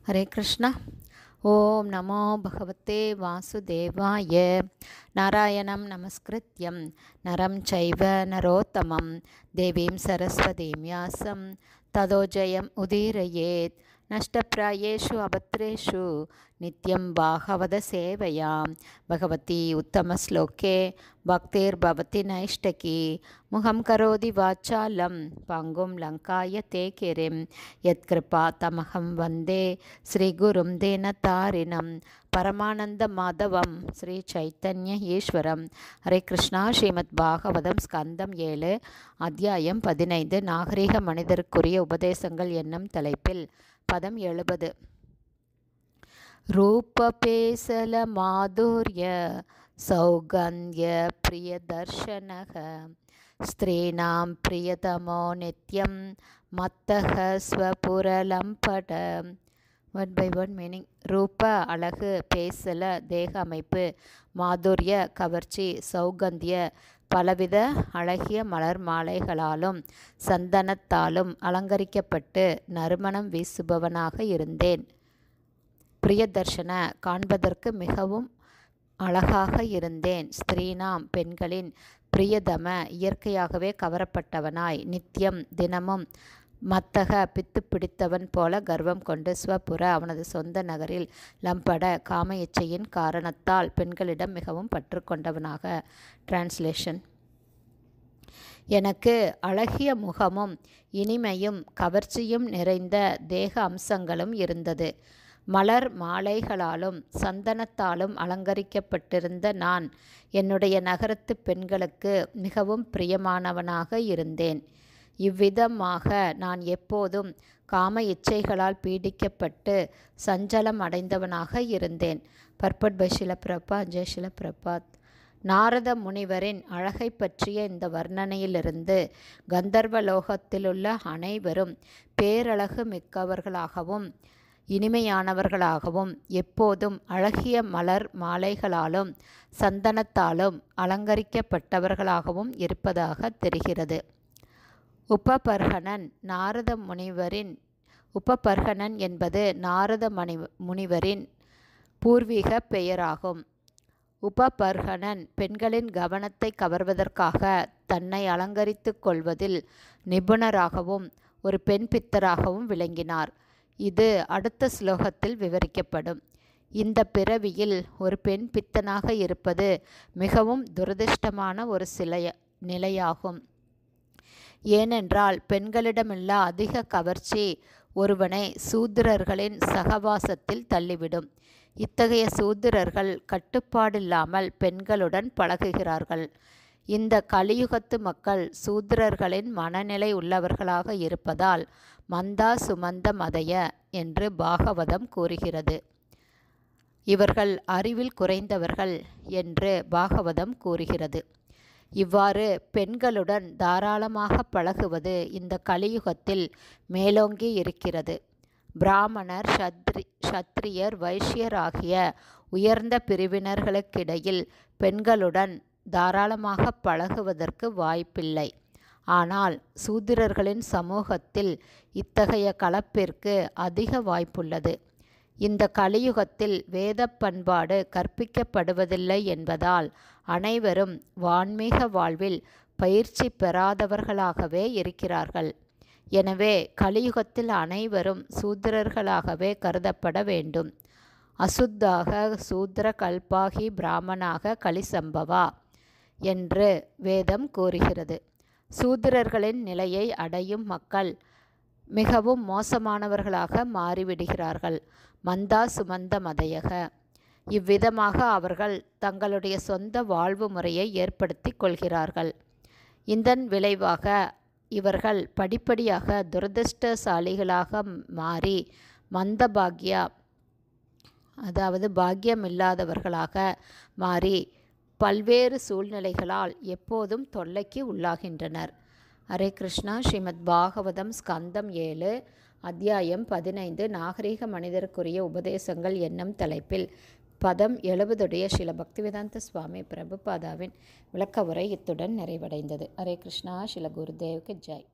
हरे कृष्ण। ओम नमो भगवते वासुदेवाय। नारायणं नमस्कृत्यं नरं चैव नरोत्तमं देवीं सरस्वतीं व्यासं ततो जयम् उदीरयेत्। नष्टप्रायेषु अभद्रेषु नित्यं भागवत सेवयां भगवती उत्तमश्लोके भक्तिर्भवति नैष्टकी। मुखं करोति वाचालं पङ्गुं लङ्कायते गिरिं यत्कृपातमहं वन्दे श्रीगुरुं दीनतारिणं परमानन्दमाधवं श्रीचैतन्य ईश्वरं। हरे कृष्णा. ஸ்ரீமத் பாகவதம் ஸ்கந்தம் 7 அத்தியாயம் 15 நாகரிக மனிதருக்குரிய உபதேசங்கள் என்னும் தலைப்பில் பதம் 70. ரூபபேசல மாதுர்ய சௌகந்த்ய பிரியதர்ஷனக ஸ்திரீணாம் பிரியதமோ நித்யம் மத்தக ஸ்வபுரலம்பட. One by one meaning. ரூப அழகு, பேசல தேக அமைப்பு, மாதுரிய கவர்ச்சி, சௌகந்திய பலவித அழகிய மலர் மாலைகளாலும் சந்தனத்தாலும் அலங்கரிக்கப்பட்டு நறுமணம் வீசுபவனாக இருந்தேன். பிரியதர்ஷன காண்பதற்கு மிகவும் அழகாக இருந்தேன். ஸ்திரீனாம் பெண்களின் பிரியதம இயற்கையாகவே கவரப்பட்டவனாய், நித்தியம் தினமும் மத்தக பித்து பிடித்தவன் போல கர்வம் கொண்டு ஸ்வபுர அவனது சொந்த நகரில் லம்பட காம இச்சையின் காரணத்தால் பெண்களிடம் மிகவும் பற்று கொண்டவனாக. டிரான்ஸ்லேஷன். எனக்கு அழகிய முகமும் இனிமையும் கவர்ச்சியும் நிறைந்த தேக அம்சங்களும் இருந்தது. மலர் மாலைகளாலும் சந்தனத்தாலும் அலங்கரிக்கப்பட்டிருந்த நான் என்னுடைய நகரத்து பெண்களுக்கு மிகவும் பிரியமானவனாக இருந்தேன். இவ்விதமாக நான் எப்போதும் காம இச்சைகளால் பீடிக்கப்பட்டு சஞ்சலம் அடைந்தவனாக இருந்தேன். பர்பட் பை ஷில பிரபாத். ஜெய் ஷில பிரபாத். நாரத முனிவரின் அழகை பற்றிய இந்த வர்ணனையிலிருந்து கந்தர்வலோகத்திலுள்ள அனைவரும் பேரழகு மிக்கவர்களாகவும் இனிமையானவர்களாகவும் எப்போதும் அழகிய மலர் மாலைகளாலும் சந்தனத்தாலும் அலங்கரிக்கப்பட்டவர்களாகவும் இருப்பதாக தெரிகிறது. உபபர்கணன் நாரத முனிவரின் உபபர்கணன் என்பது நாரத முனிவரின் பூர்வீக பெயராகும். உபபர்கணன் பெண்களின் கவனத்தை கவர்வதற்காக தன்னை அலங்கரித்து கொள்வதில் நிபுணராகவும் ஒரு பெண் பித்தராகவும் விளங்கினார். இது அடுத்த ஸ்லோகத்தில் விவரிக்கப்படும். இந்த பிறவியில் ஒரு பெண் பித்தனாக இருப்பது மிகவும் துரதிர்ஷ்டமான ஒரு நிலையாகும். ஏனென்றால் பெண்களிடமுள்ள அதிக கவர்ச்சி ஒருவனை சூத்திரர்களின் சகவாசத்தில் தள்ளிவிடும். இத்தகைய சூத்திரர்கள் கட்டுப்பாடில்லாமல் பெண்களுடன் பழகுகிறார்கள். இந்த கலியுகத்து மக்கள் சூத்திரர்களின் மனநிலை உள்ளவர்களாக இருப்பதால் மந்தா சுமந்த மதய என்று பாகவதம் கூறுகிறது. இவர்கள் அறிவில் குறைந்தவர்கள் என்று பாகவதம் கூறுகிறது. இவ்வாறு பெண்களுடன் தாராளமாக பழகுவது இந்த கலியுகத்தில் மேலோங்கி இருக்கிறது. பிராமணர், சத்திரியர், வைஷ்யர் ஆகிய உயர்ந்த பிரிவினர்களுக்கிடையில் பெண்களுடன் தாராளமாக பழகுவதற்கு வாய்ப்பில்லை. ஆனால் சூத்திரர்களின் சமூகத்தில் இத்தகைய கலப்பிற்கு அதிக வாய்ப்புள்ளது. இந்த கலியுகத்தில் வேத பண்பாடு கற்பிக்கப்படுவதில்லை என்பதால் அனைவரும் வான்மீக வாழ்வில் பயிற்சி பெறாதவர்களாகவே இருக்கிறார்கள். எனவே கலியுகத்தில் அனைவரும் சூத்திரர்களாகவே கருதப்பட வேண்டும். அசுத்தாக சூத்திர கல்பாகி பிராமணாக கலிசம்பவா என்று வேதம் கூறுகிறது. சூத்திரர்களின் நிலையை அடையும் மக்கள் மிகவும் மோசமானவர்களாக மாறிவிடுகிறார்கள். மந்தா சுமந்த மதயக. இவ்விதமாக அவர்கள் தங்களுடைய சொந்த வாழ்வு முறையை ஏற்படுத்தி கொள்கிறார்கள். இதன் விளைவாக இவர்கள் படிப்படியாக துரதிர்ஷ்டசாலிகளாக மாறி மந்தபாக்யா அதாவது பாக்கியமில்லாதவர்களாக மாறி பல்வேறு சூழ்நிலைகளால் எப்போதும் தொல்லைக்கு உள்ளாகின்றனர். ஹரே கிருஷ்ணா. ஸ்ரீமத் பாகவதம் ஸ்கந்தம் 7 அத்தியாயம் 15 நாகரிக மனிதருக்குரிய உபதேசங்கள் என்னும் தலைப்பில் பதம் 70 ஸ்ரீல பக்திவேதாந்த சுவாமி பிரபுபாதாவின் விளக்க உரை இத்துடன் நிறைவடைந்தது. ஹரே கிருஷ்ணா. ஸ்ரீல குருதேவுக்கு ஜெய்.